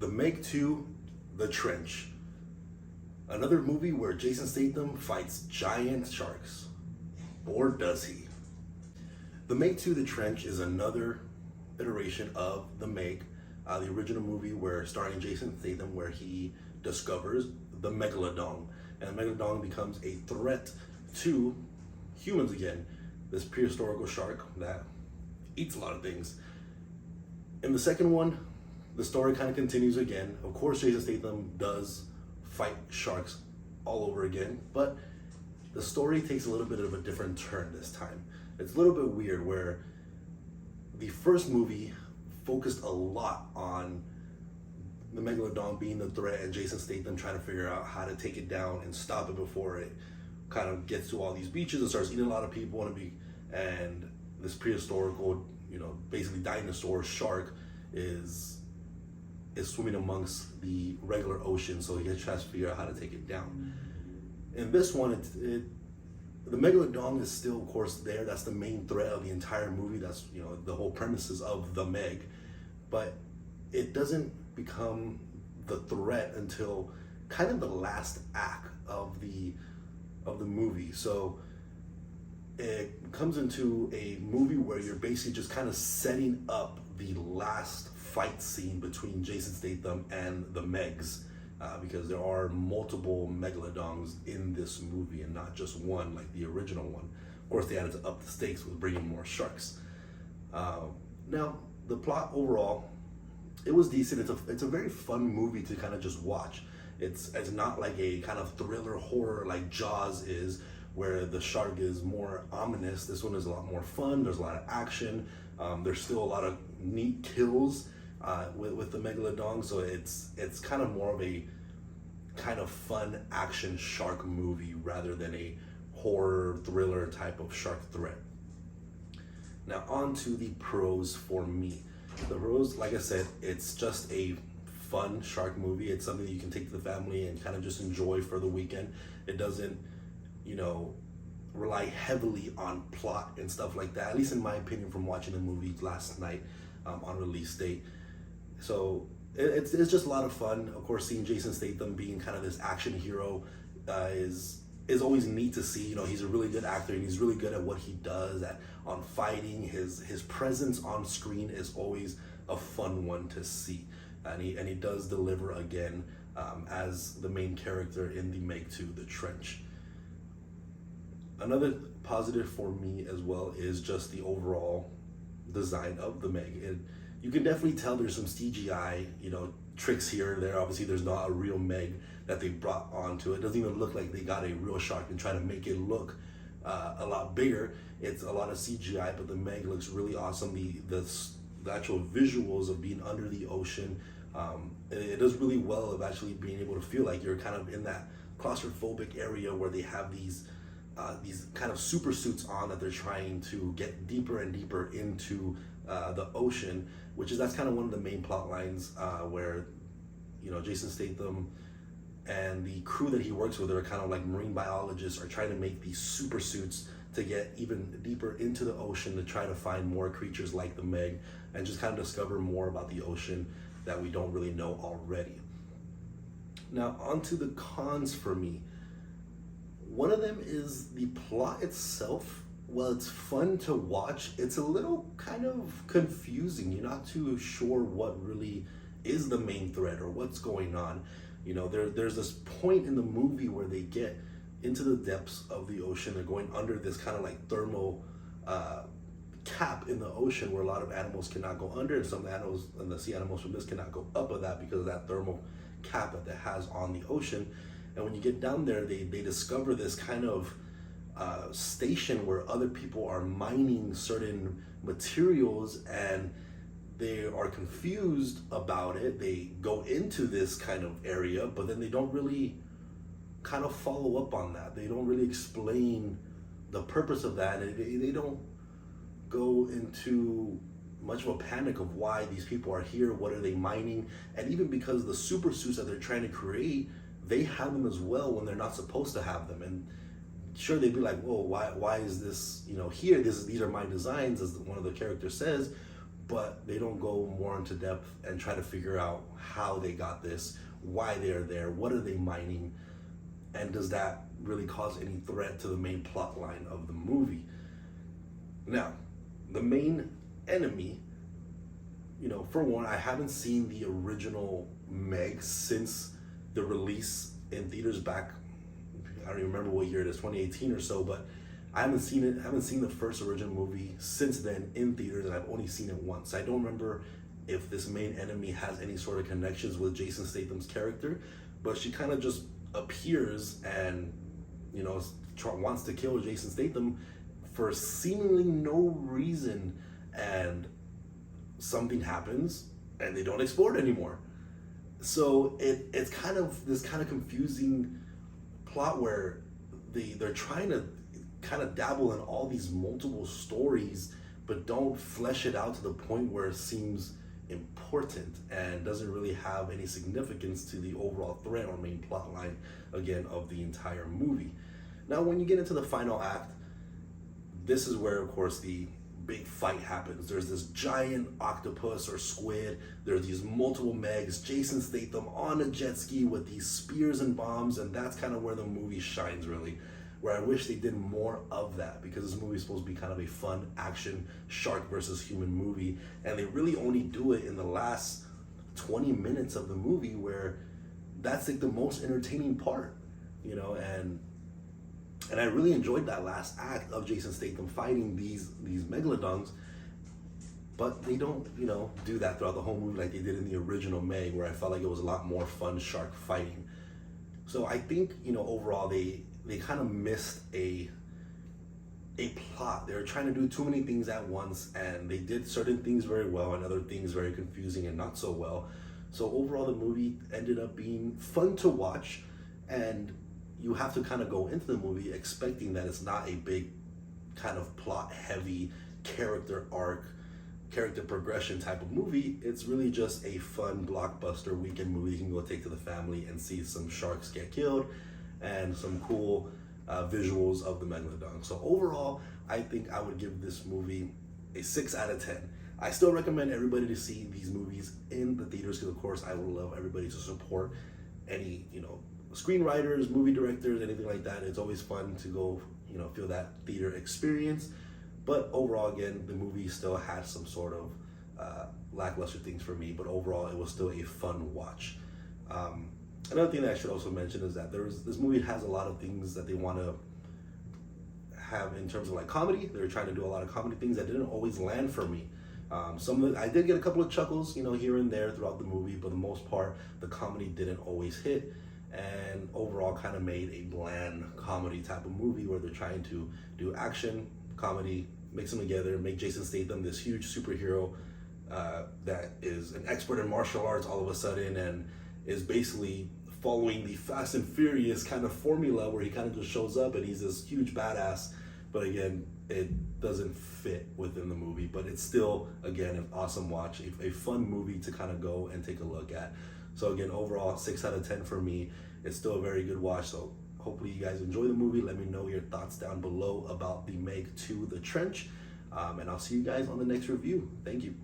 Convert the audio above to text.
The Meg 2, The Trench. Another movie where Jason Statham fights giant sharks. Or does he? The Meg 2, The Trench is another iteration of The Meg, the original movie where starring Jason Statham, where he discovers the Megalodon. And the Megalodon becomes a threat to humans again. This prehistorical shark that eats a lot of things. In the second one, the story kind of continues again. Of course, Jason Statham does fight sharks all over again, but the story takes a little bit of a different turn this time. It's a little bit weird where the first movie focused a lot on the Megalodon being the threat and Jason Statham trying to figure out how to take it down and stop it before it kind of gets to all these beaches and starts eating a lot of people and this prehistorical, basically dinosaur shark is swimming amongst the regular ocean, so he tries to figure out how to take it down. In this one, the Megalodon is still, of course, there. That's the main threat of the entire movie. That's the whole premises of the Meg, but it doesn't become the threat until kind of the last act of the movie. So it comes into a movie where you're basically just kind of setting up the last fight scene between Jason Statham and the Megs, because there are multiple Megalodons in this movie and not just one like the original one. Of course, they had to up the stakes with bringing more sharks. Now, the plot overall, it was decent. It's a very fun movie to kind of just watch. It's not like a kind of thriller horror like Jaws is, where the shark is more ominous. This one is a lot more fun. There's a lot of action. There's still a lot of neat kills with the Megalodon, so it's kind of more of a kind of fun action shark movie rather than a horror thriller type of shark threat. Now on to the pros for me. The pros, like I said, it's just a fun shark movie. It's something that you can take to the family and kind of just enjoy for the weekend. It doesn't, rely heavily on plot and stuff like that, at least in my opinion from watching the movie last night on release date. So it's just a lot of fun. Of course, seeing Jason Statham being kind of this action hero is always neat to see. He's a really good actor and he's really good at what he does on fighting. His presence on screen is always a fun one to see, and he does deliver again as the main character in the Meg 2, The Trench. Another positive for me as well is just the overall design of the Meg. You can definitely tell there's some CGI, tricks here and there. Obviously, there's not a real Meg that they brought onto it. It doesn't even look like they got a real shark and try to make it look a lot bigger. It's a lot of CGI, but the Meg looks really awesome. The actual visuals of being under the ocean, it does really well of actually being able to feel like you're kind of in that claustrophobic area where they have these kind of super suits on that they're trying to get deeper and deeper into the ocean, that's kind of one of the main plot lines where Jason Statham and the crew that he works with are kind of like marine biologists, are trying to make these super suits to get even deeper into the ocean to try to find more creatures like the Meg and just kind of discover more about the ocean that we don't really know already. Now on to the cons for me. One of them is the plot itself. While it's fun to watch, it's a little kind of confusing. You're not too sure what really is the main threat or what's going on. There's this point in the movie where they get into the depths of the ocean. They're going under this kind of like thermal cap in the ocean where a lot of animals cannot go under, and some animals and the sea animals from this cannot go up of that because of that thermal cap that it has on the ocean. And when you get down there, they discover this kind of station where other people are mining certain materials, and they are confused about it. They go into this kind of area, but then they don't really kind of follow up on that. They don't really explain the purpose of that, and they don't go into much of a panic of why these people are here, what are they mining, and even because the super suits that they're trying to create, they have them as well when they're not supposed to have them. And sure, they'd be like, whoa, why is this here? These are my designs, as one of the characters says, but they don't go more into depth and try to figure out how they got this, why they're there, what are they mining, and does that really cause any threat to the main plot line of the movie. Now, the main enemy, for one, I haven't seen the original Meg since the release in theaters back, I don't even remember what year it is, 2018 or so, but I haven't seen it. I haven't seen the first original movie since then in theaters, and I've only seen it once. I don't remember if this main enemy has any sort of connections with Jason Statham's character, but she kind of just appears and, wants to kill Jason Statham for seemingly no reason, and something happens and they don't explore it anymore. So it's kind of this kind of confusing plot where they're trying to kind of dabble in all these multiple stories, but don't flesh it out to the point where it seems important and doesn't really have any significance to the overall thread or main plot line, again, of the entire movie. Now, when you get into the final act, this is where, of course, the big fight happens. There's this giant octopus or squid. There are these multiple Megs, Jason Statham on a jet ski with these spears and bombs, and that's kind of where the movie shines, really. Where I wish they did more of that, because this movie is supposed to be kind of a fun action shark versus human movie, and they really only do it in the last 20 minutes of the movie, where that's like the most entertaining part, and I really enjoyed that last act of Jason Statham fighting these megalodons, but they don't, do that throughout the whole movie like they did in the original Meg, where I felt like it was a lot more fun shark fighting. So I think, overall they kind of missed a plot. They were trying to do too many things at once, and they did certain things very well and other things very confusing and not so well. So overall, the movie ended up being fun to watch, and you have to kind of go into the movie expecting that it's not a big kind of plot heavy character arc, character progression type of movie. It's really just a fun blockbuster weekend movie you can go take to the family and see some sharks get killed and some cool visuals of the megalodon. So overall, I think I would give this movie a 6 out of 10. I still recommend everybody to see these movies in the theaters, because of course I would love everybody to support any, screenwriters, movie directors, anything like that. It's always fun to go, feel that theater experience. But overall, again, the movie still had some sort of lackluster things for me, but overall it was still a fun watch. Another thing that I should also mention is that this movie has a lot of things that they want to have in terms of like comedy. They're trying to do a lot of comedy things that didn't always land for me. I did get a couple of chuckles, here and there throughout the movie, but for the most part, the comedy didn't always hit, and overall kind of made a bland comedy type of movie where they're trying to do action, comedy, mix them together, make Jason Statham this huge superhero that is an expert in martial arts all of a sudden, and is basically following the Fast and Furious kind of formula where he kind of just shows up and he's this huge badass. But again, it doesn't fit within the movie, but it's still, again, an awesome watch, a fun movie to kind of go and take a look at. So again, overall, 6 out of 10 for me. It's still a very good watch. So hopefully you guys enjoy the movie. Let me know your thoughts down below about the Meg 2, The Trench. And I'll see you guys on the next review. Thank you.